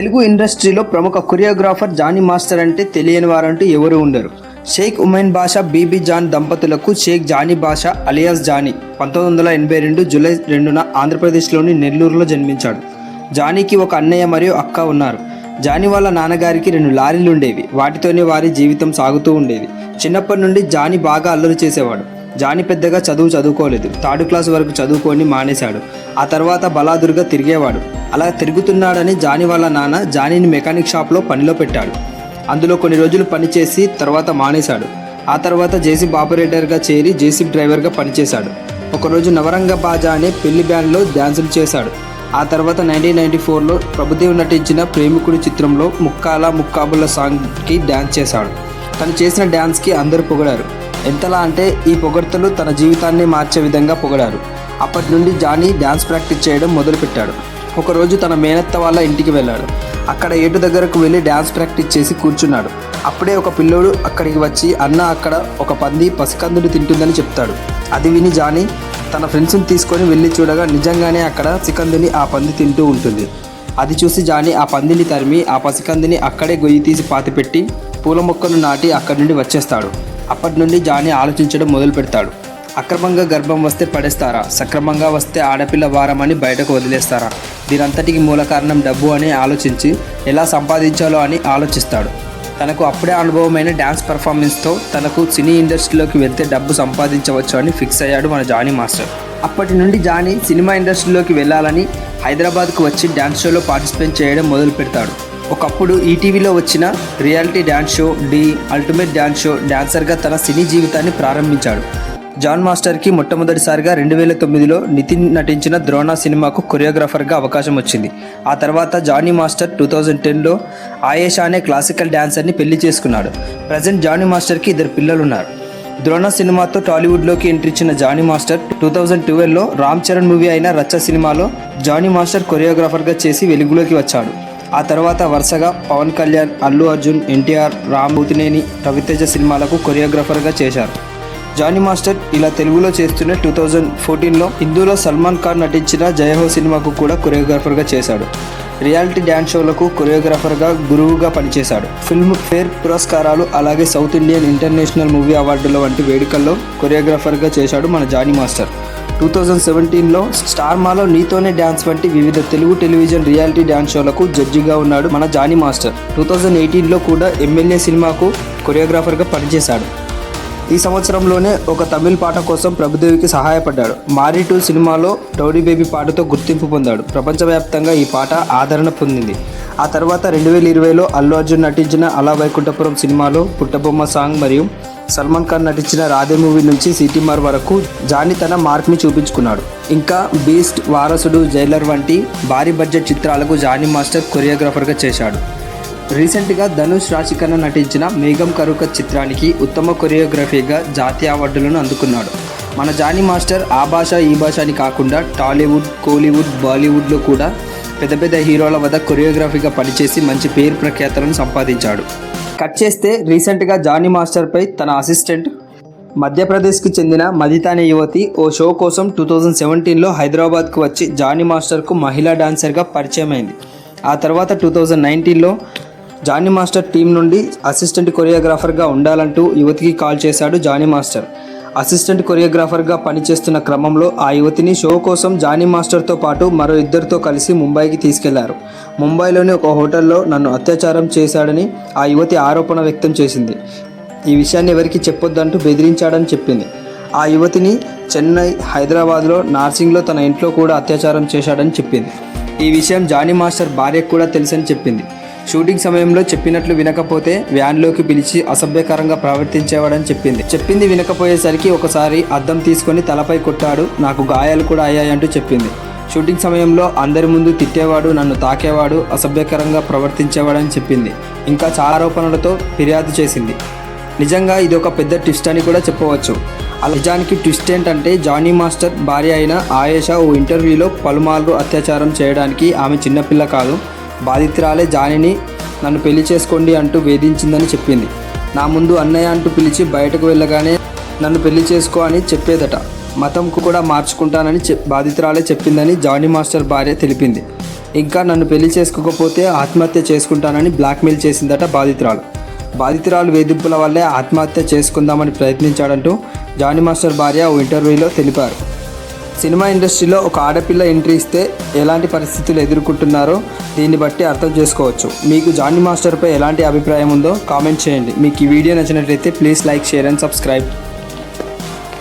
తెలుగు ఇండస్ట్రీలో ప్రముఖ choreographer Johnny master అంటే తెలియని వారంటూ ఎవరు ఉండరు. షేక్ ఉమైన్ బాషా బీబీ జాన్ దంపతులకు షేక్ జానీ బాషా అలియాస్ జానీ 1982 జూలై 2న ఆంధ్రప్రదేశ్లోని నెల్లూరులో జన్మించాడు. జానీకి ఒక అన్నయ్య మరియు అక్క ఉన్నారు. జానీ వాళ్ళ నాన్నగారికి 2 లారీలు ఉండేవి. వాటితోనే వారి జీవితం సాగుతూ ఉండేది. చిన్నప్పటి నుండి జానీ బాగా అల్లరి చేసేవాడు. జానీ పెద్దగా చదువుకోలేదు. 3rd క్లాస్ వరకు చదువుకొని మానేశాడు. ఆ తర్వాత బలాదురుగా తిరిగేవాడు. అలా తిరుగుతున్నాడని జానీ వాళ్ళ నాన్న జానీని మెకానిక్ షాప్లో పనిలో పెట్టాడు. అందులో కొన్ని రోజులు పనిచేసి తర్వాత మానేశాడు. ఆ తర్వాత జేసీబీ ఆపరేటర్గా చేరి జేసీబీ డ్రైవర్గా పనిచేశాడు. ఒకరోజు నవరంగ బాజా అనే పెళ్లి బ్యాండ్లో డ్యాన్సులు చేశాడు. ఆ తర్వాత 1994లో ప్రభుదేవ్ నటించిన ప్రేమికుడి చిత్రంలో ముక్కాల ముక్కాబుల సాంగ్కి డ్యాన్స్ చేశాడు. తను చేసిన డ్యాన్స్కి అందరూ పొగిడారు. ఎంతలా అంటే ఈ పొగడ్తలు తన జీవితాన్ని మార్చే విధంగా పొగిడారు. అప్పటి నుండి జానీ డ్యాన్స్ ప్రాక్టీస్ చేయడం మొదలుపెట్టాడు. ఒకరోజు తన మేనత్త వాళ్ళ ఇంటికి వెళ్ళాడు. అక్కడ ఏటు దగ్గరకు వెళ్ళి డ్యాన్స్ ప్రాక్టీస్ చేసి కూర్చున్నాడు. అప్పుడే ఒక పిల్లోడు అక్కడికి వచ్చి అన్న అక్కడ ఒక పంది పసికందుని తింటుందని చెప్తాడు. అది విని జానీ తన ఫ్రెండ్స్ని తీసుకొని వెళ్ళి చూడగా నిజంగానే అక్కడ పసికందుని ఆ పంది తింటూ ఉంటుంది. అది చూసి జానీ ఆ పందిని తరిమి ఆ పసికందిని అక్కడే గొయ్యి తీసి పాతిపెట్టి పూల మొక్కను నాటి అక్కడి నుండి వచ్చేస్తాడు. అప్పటి నుండి జానీ ఆలోచించడం మొదలు పెడతాడు. అక్రమంగా గర్భం వస్తే పడేస్తారా, సక్రమంగా వస్తే ఆడపిల్ల వారమని బయటకు వదిలేస్తారా, దీనంతటికి మూల కారణం డబ్బు అని ఆలోచించి ఎలా సంపాదించాలో అని ఆలోచిస్తాడు. తనకు అప్పుడే అనుభవమైన డ్యాన్స్ పర్ఫార్మెన్స్తో తనకు సినీ ఇండస్ట్రీలోకి వెళ్తే డబ్బు సంపాదించవచ్చు అని ఫిక్స్ అయ్యాడు మన జానీ మాస్టర్. అప్పటి నుండి జానీ సినిమా ఇండస్ట్రీలోకి వెళ్ళాలని హైదరాబాద్కు వచ్చి డ్యాన్స్ షోలో పార్టిసిపేట్ చేయడం మొదలు పెడతాడు. ఒకప్పుడు ఈటీవీలో వచ్చిన reality dance show the ultimate dance show డ్యాన్సర్గా తన సినీ జీవితాన్ని ప్రారంభించాడు. జాన్ మాస్టర్కి మొట్టమొదటిసారిగా 2009లో నితిన్ నటించిన ద్రోణ సినిమాకు కొరియోగ్రాఫర్గా అవకాశం వచ్చింది. ఆ తర్వాత జానీ మాస్టర్ 2010లో ఆయేషా అనే క్లాసికల్ డ్యాన్సర్ని పెళ్లి చేసుకున్నాడు. ప్రజెంట్ జానీ మాస్టర్కి 2 పిల్లలున్నారు. ద్రోణ సినిమాతో టాలీవుడ్లోకి ఎంట్రీ ఇచ్చిన జానీ మాస్టర్ 2012లో రామ్ చరణ్ మూవీ అయిన రచ్చ సినిమాలో జానీ మాస్టర్ కొరియోగ్రాఫర్గా చేసి వెలుగులోకి వచ్చాడు. ఆ తర్వాత వరుసగా పవన్ కళ్యాణ్, అల్లు అర్జున్, ఎన్టీఆర్, రామ్ పోతినేని, రవితేజ సినిమాలకు కొరియోగ్రాఫర్గా చేశారు. జానీ మాస్టర్ ఇలా తెలుగులో చేస్తూనే 2014లో హిందీలో సల్మాన్ ఖాన్ నటించిన జయహో సినిమాకు కూడా కొరియోగ్రాఫర్గా చేశాడు. రియాలిటీ డ్యాన్స్ షోలకు కొరియోగ్రాఫర్గా గురువుగా పనిచేశాడు. ఫిల్మ్ ఫేర్ పురస్కారాలు అలాగే సౌత్ ఇండియన్ ఇంటర్నేషనల్ మూవీ అవార్డుల వంటి వేడుకల్లో కొరియోగ్రాఫర్గా చేశాడు మన జానీ మాస్టర్. 2017లో స్టార్ మాలో నీతోనే డ్యాన్స్ వంటి వివిధ తెలుగు టెలివిజన్ రియాలిటీ డ్యాన్స్ షోలకు జడ్జిగా ఉన్నాడు మన జానీ మాస్టర్. 2018లో కూడా ఎమ్మెల్యే సినిమాకు కొరియోగ్రాఫర్గా పనిచేశాడు. ఈ సంవత్సరంలోనే ఒక తమిళ్ పాట కోసం ప్రభుదేవికి సహాయపడ్డాడు. మారీ 2 సినిమాలో రౌడీ బేబీ పాటతో గుర్తింపు పొందాడు. ప్రపంచవ్యాప్తంగా ఈ పాట ఆదరణ పొందింది. ఆ తర్వాత 2020లో అల్లు అర్జున్ నటించిన అలా వైకుంఠపురం సినిమాలో పుట్టబొమ్మ సాంగ్ మరియు సల్మాన్ ఖాన్ నటించిన రాధే మూవీ నుంచి సిటీమార్ వరకు జానీ తన మార్క్ని చూపించుకున్నాడు. ఇంకా బీస్ట్, వారసుడు, జైలర్ వంటి భారీ బడ్జెట్ చిత్రాలకు జానీ మాస్టర్ కొరియోగ్రాఫర్గా చేశాడు. రీసెంట్గా ధనుష్, రాశిఖన్నా నటించిన మేఘం కరుక చిత్రానికి ఉత్తమ కొరియోగ్రఫీగా జాతీయ అవార్డులను అందుకున్నాడు. మన జానీ మాస్టర్ ఆ భాష ఈ భాష అని కాకుండా టాలీవుడ్, కోలీవుడ్, బాలీవుడ్లో కూడా పెద్ద పెద్ద హీరోల వద్ద కొరియోగ్రఫీగా పనిచేసి మంచి పేరు ప్రఖ్యాతలను సంపాదించాడు. కట్ చేస్తే రీసెంట్గా జానీ మాస్టర్పై తన అసిస్టెంట్ మధ్యప్రదేశ్కి చెందిన మదిత అనే యువతి ఓ షో కోసం 2017లో హైదరాబాద్కు వచ్చి జానీ మాస్టర్కు మహిళా డాన్సర్గా పరిచయం అయింది. ఆ తర్వాత 2019లో జానీ మాస్టర్ టీం నుండి అసిస్టెంట్ కొరియోగ్రాఫర్గా ఉండాలంటూ యువతికి కాల్ చేశాడు జానీ మాస్టర్. అసిస్టెంట్ కొరియోగ్రాఫర్గా పనిచేస్తున్న క్రమంలో ఆ యువతిని షో కోసం జానీ మాస్టర్తో పాటు మరో 2తో కలిసి ముంబైకి తీసుకెళ్లారు. ముంబైలోని ఒక హోటల్లో నన్ను అత్యాచారం చేశాడని ఆ యువతి ఆరోపణ వ్యక్తం చేసింది. ఈ విషయాన్ని ఎవరికి చెప్పొద్దంటూ బెదిరించాడని చెప్పింది. ఆ యువతిని చెన్నై, హైదరాబాద్లో, నార్సింగ్లో తన ఇంట్లో కూడా అత్యాచారం చేశాడని చెప్పింది. ఈ విషయం జానీ మాస్టర్ భార్యకు కూడా తెలుసని చెప్పింది. షూటింగ్ సమయంలో చెప్పినట్లు వినకపోతే వ్యాన్లోకి పిలిచి అసభ్యకరంగా ప్రవర్తించేవాడని చెప్పింది వినకపోయేసరికి ఒకసారి అద్దం తీసుకొని తలపై కొట్టాడు, నాకు గాయాలు కూడా అయ్యాయంటూ చెప్పింది. షూటింగ్ సమయంలో అందరి ముందు తిట్టేవాడు, నన్ను తాకేవాడు, అసభ్యకరంగా ప్రవర్తించేవాడని చెప్పింది. ఇంకా చాలా ఆరోపణలతో ఫిర్యాదు చేసింది. నిజంగా ఇది ఒక పెద్ద ట్విస్ట్ అని కూడా చెప్పవచ్చు. నిజానికి ట్విస్ట్ ఏంటంటే జానీ మాస్టర్ భార్య అయిన ఆయేషా ఓ ఇంటర్వ్యూలో పలుమార్లు అత్యాచారం చేయడానికి ఆమె చిన్నపిల్ల కాదు, బాధితురాలే జానీని నన్ను పెళ్లి చేసుకోండి అంటూ వేధించిందని చెప్పింది. నా ముందు అన్నయ్య అంటూ పిలిచి బయటకు వెళ్ళగానే నన్ను పెళ్లి చేసుకో అని చెప్పేదట. మతంకు కూడా మార్చుకుంటానని బాధితురాలే చెప్పిందని జానీ మాస్టర్ భార్య తెలిపింది. ఇంకా నన్ను పెళ్లి చేసుకోకపోతే ఆత్మహత్య చేసుకుంటానని బ్లాక్మెయిల్ చేసిందట బాధితురాలు వేధింపుల వల్లే ఆత్మహత్య చేసుకుందామని ప్రయత్నించాడంటూ జానీ మాస్టర్ భార్య ఓ ఇంటర్వ్యూలో తెలిపారు. సినిమా ఇండస్ట్రీలో ఒక ఆడపిల్ల ఎంట్రీ ఇస్తే ఎలాంటి పరిస్థితులు ఎదుర్కొంటున్నారో దీన్ని బట్టి అర్థం చేసుకోవచ్చు. మీకు జానీ మాస్టర్పై ఎలాంటి అభిప్రాయం ఉందో కామెంట్ చేయండి. మీకు ఈ వీడియో నచ్చినట్లయితే please like, share and subscribe.